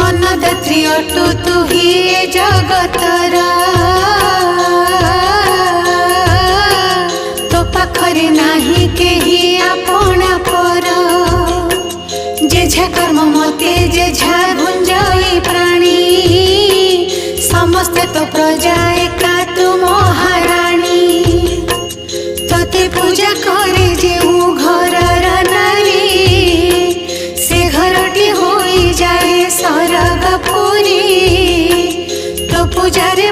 अन्नदात्री अटु तु ही ए जगतर तो पाखरे नाही केही आपणा पर जेझा कर्म मते जेझा गुंजई प्राणी समस्ते तो प्रजा एका तु महाराणी तोते पूजा करे जे घरर नारी से घरटी होई जाए सरगपुरी तो पूजारे